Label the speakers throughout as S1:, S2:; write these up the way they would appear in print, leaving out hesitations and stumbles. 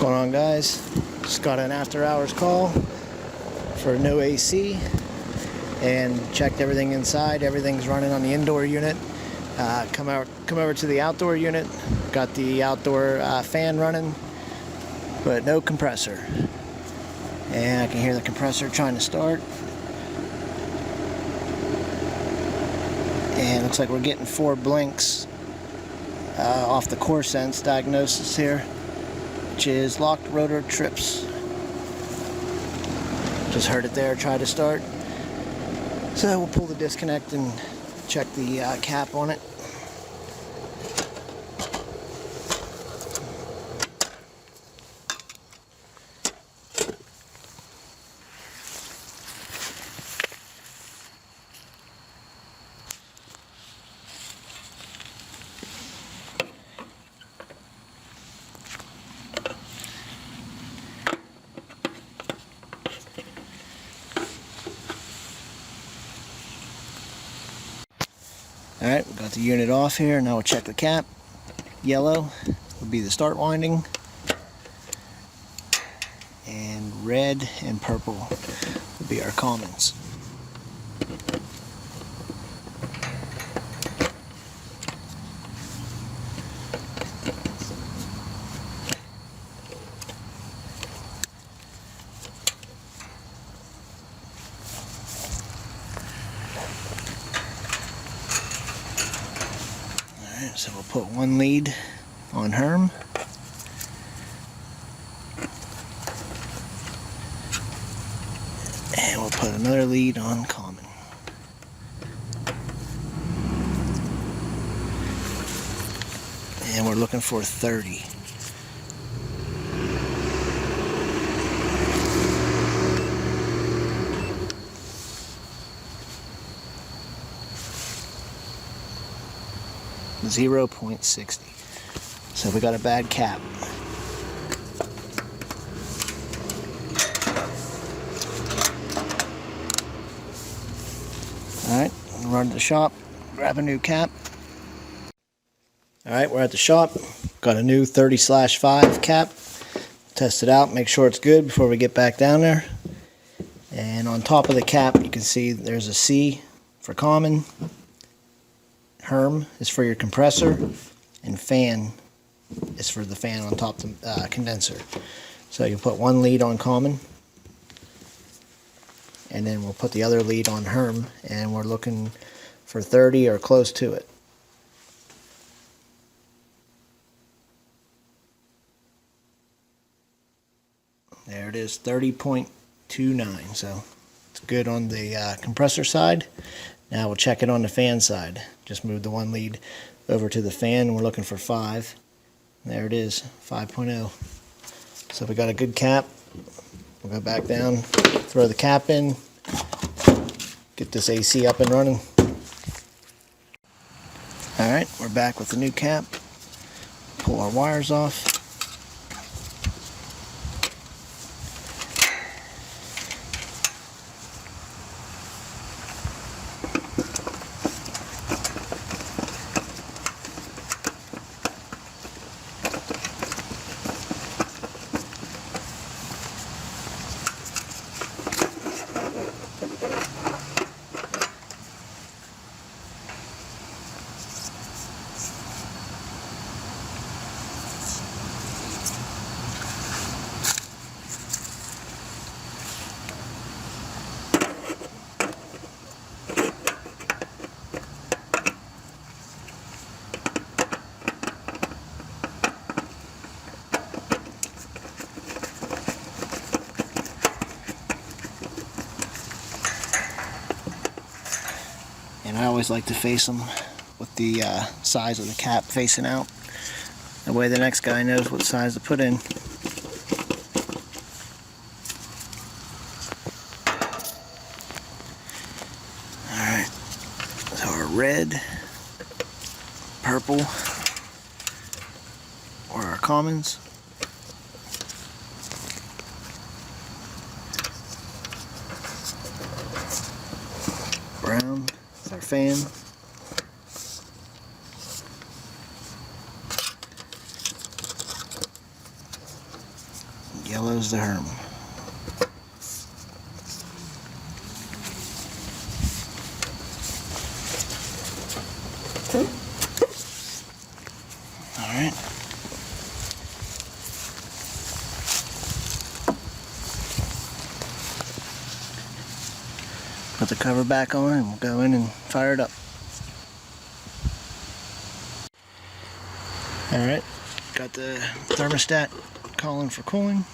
S1: What's going on, guys? Just got an after hours call for no AC and checked everything inside. Everything's running on the indoor unit. Come over to the outdoor unit. Got the outdoor fan running, but no compressor. And I can hear the compressor trying to start. And it looks like we're getting 4 blinks off the core sense diagnosis here, which is locked rotor trips. Just heard it there, try to start. So we'll pull the disconnect and check the cap on it. Alright, we got the unit off here. Now we'll check the cap. Yellow would be the start winding, and red and purple would be our commons. So we'll put 1 lead on Herm. And we'll put another lead on Common. And we're looking for 30. .60. So we got a bad cap. Alright, run to the shop, grab a new cap. Alright, we're at the shop. Got a new 30/5 cap. Test it out, make sure it's good before we get back down there. And on top of the cap, you can see there's a C for common. Herm is for your compressor, and fan is for the fan on top of the condenser. So you put 1 lead on common, and then we'll put the other lead on Herm, and we're looking for 30 or close to it. There it is, 30.29, so it's good on the compressor side. Now we'll check it on the fan side. Just move the 1 lead over to the fan. We're looking for 5. There it is, 5.0. So we got a good cap. We'll go back down, throw the cap in, get this AC up and running. Alright, we're back with the new cap. Pull our wires off. And I always like to face them with the size of the cap facing out. That way the next guy knows what size to put in. Alright, so our red, purple, or our commons. Brown is our fan. close the Herm. Alright. Put the cover back on and we'll go in and fire it up. Alright, got the thermostat calling for cooling.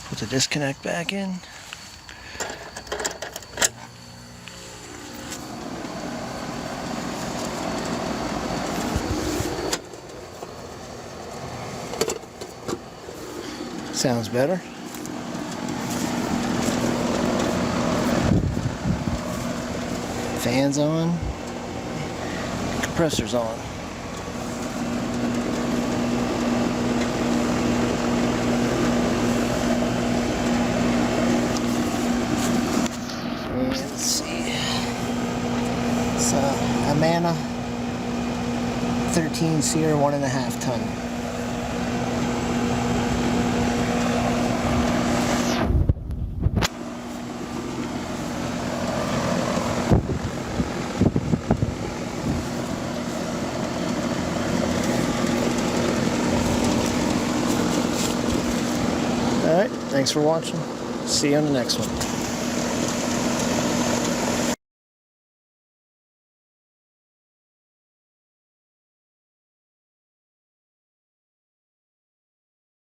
S1: Put the disconnect back in. Sounds better. Fans on. Compressor's on. And let's see. It's a Amana 13 SEER 1.5 ton. Alright, thanks for watching. See you on the next one.